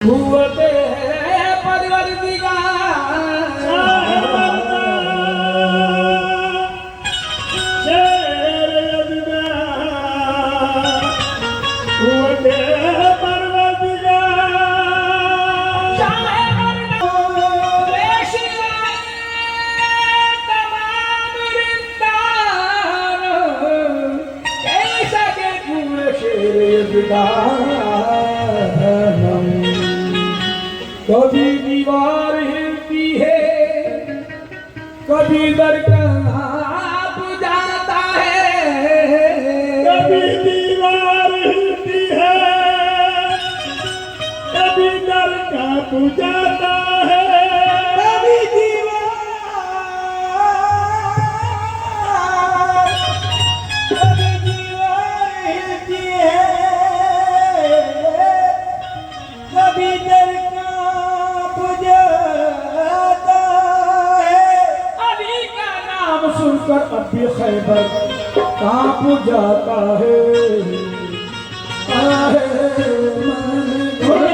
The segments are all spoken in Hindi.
भूवते परिवर्तिका कभी दीवार हिलती है, कभी दर कांप जाता है, कभी दीवार हिलती है, कभी दर कांप जाता है, कभी दीवार हिलती है, कभी दर कांप जाता है। अली का नाम सुनकर अब भी खैबर कांप जाता है। आहे मन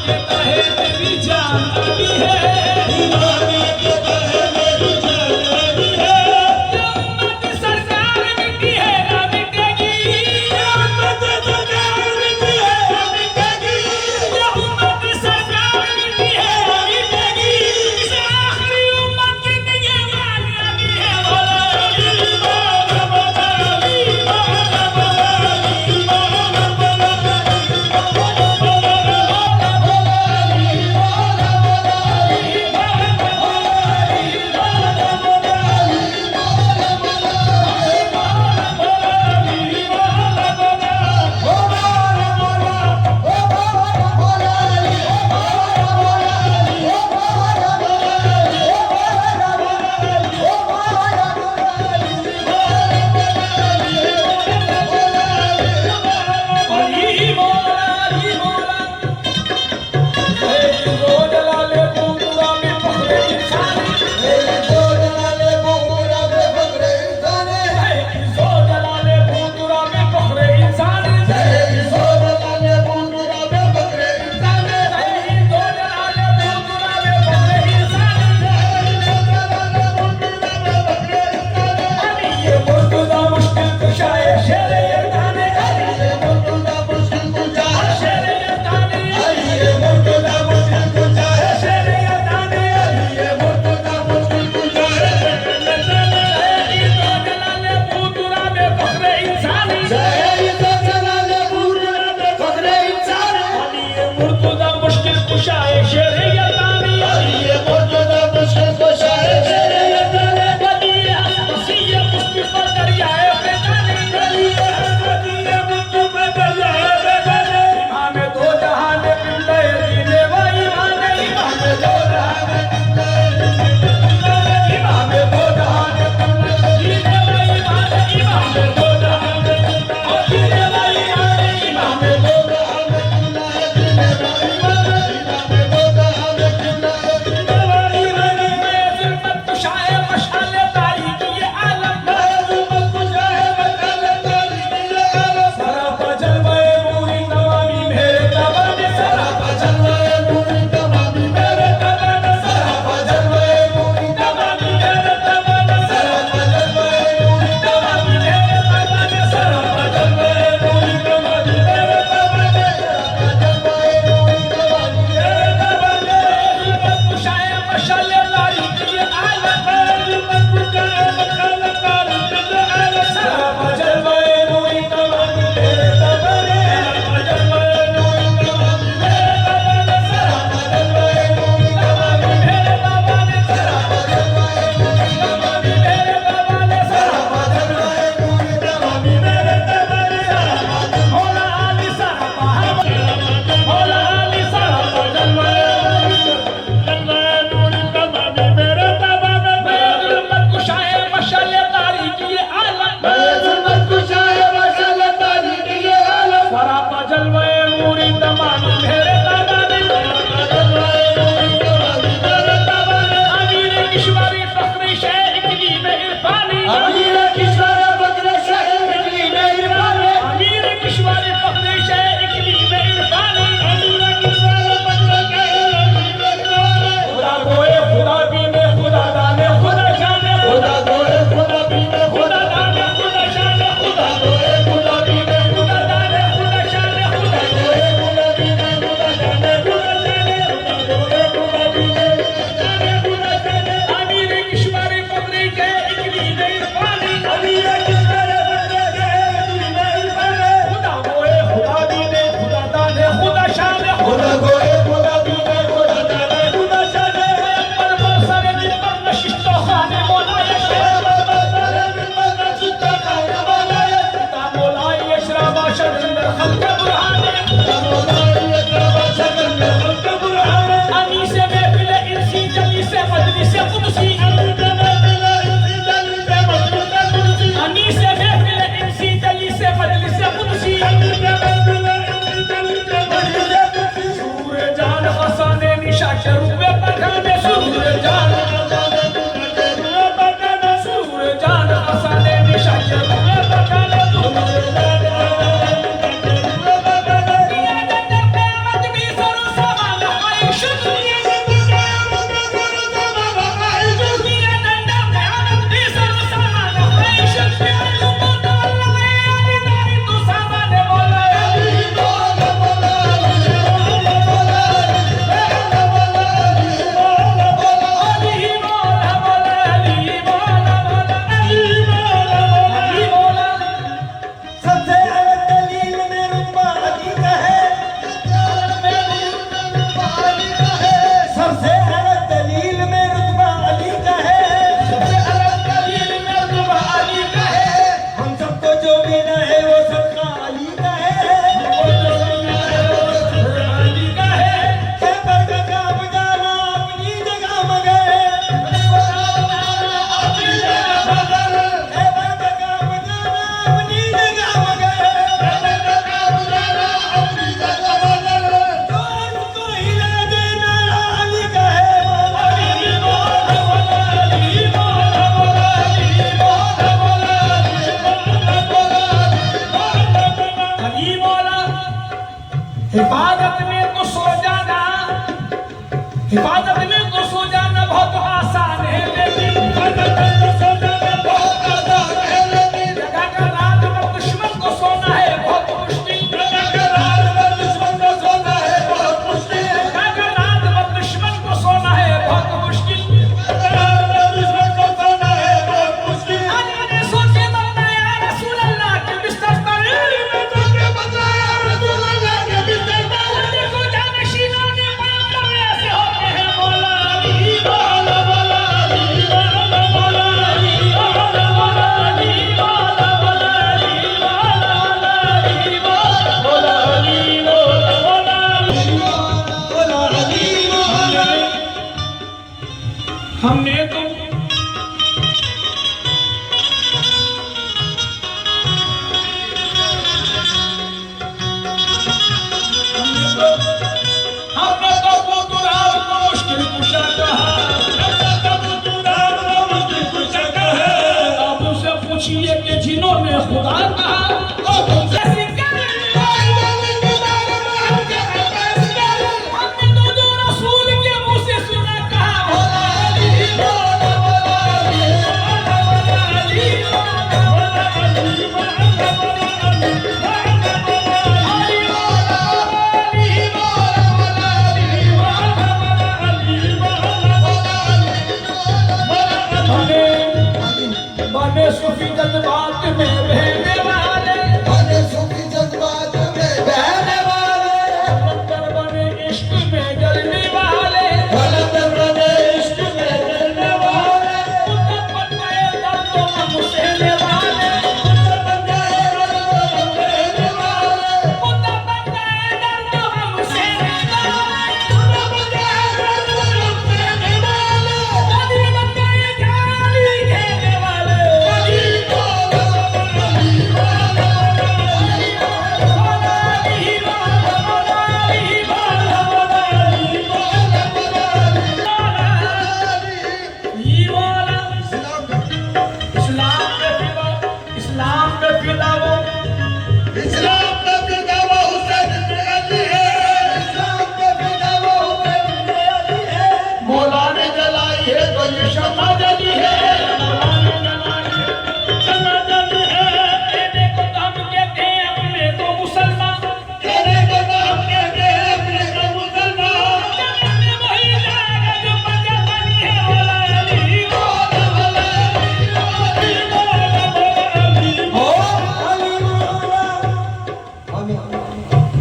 कहता है मेरी जान अभी है, दीवाने कहता है मेरी जान अभी है। ये उम्मत सरकार मिटी है ना मिटेगी, ये उम्मत सरकार मिटी है ना मिटेगी। ये उम्मत सरकार मिटी है ना मिटेगी, इस आखिरी उम्मत की निगहबान अभी है बोलो अली हिफाजत में तो सो जाना बहुत आसान है लेकिन जगह का रात में दुश्मन को सोना है बहुत मुश्किल। जगह का रात में दुश्मन को सोना है बहुत मुश्किल। अली ने सोचे बताया रसूल अल्लाह के बिस्तर पर देखो जानशीनों ने पैगंबर ऐसे होते हैं मौला अली मौला मौला अली मौला मौला अली मौला मौला अली मौला मौला अली मौला मौला अली मौला मौला अली मौला हमने तो हमने तो बुजुर्ग को मुश्किल कुशा कहा। अब उनसे पूछिए कि जिन्होंने खुदा कहा ऐसी करें। हमने तो जो रसूल के मुंह से सुना कहा मौला अली मौला मौला अली मौला मौला अली मौला मौला अली मौला मौला अली बने सूफी जज्बात में बहने वाले कलंदर बने इश्क में जलने वाले मुद्दत बन गए दर्दों में मुझसे वाले मुद्दत बन गए दर्दों में मुझसे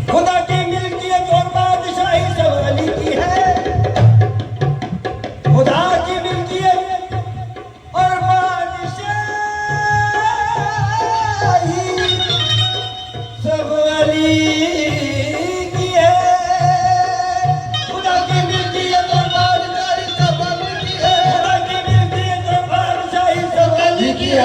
खुदा की मिल्कियत और बादशाही सब अली की है। खुदा की मिल्कियत और बादशाही सब अली की है। खुदा की मिल्कियत और बादशाही सब अली की है।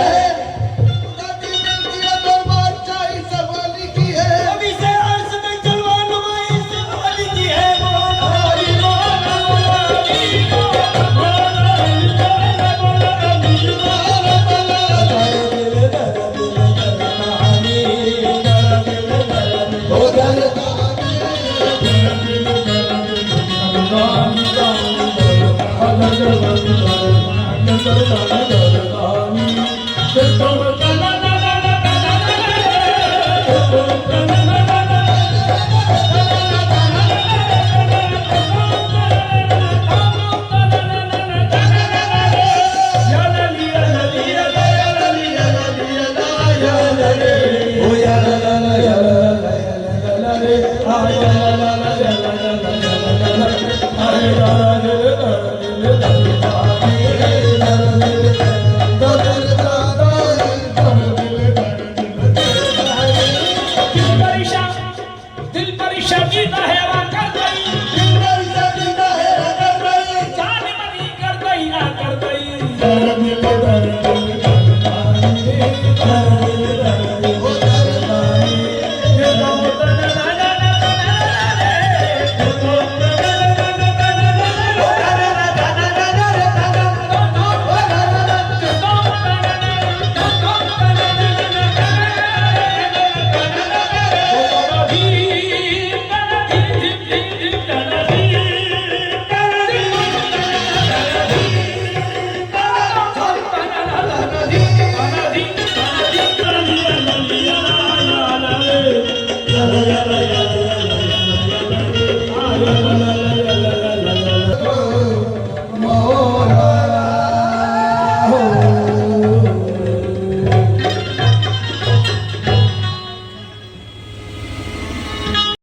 खुदा की मिल्कियत और बादशाही सब अली की है। नबी से अर्श में जलवा नुमाई सब अली की है। मौला अली मौला मौला अली मौला मौला अली मौला मौला अली मौला मौला Oh,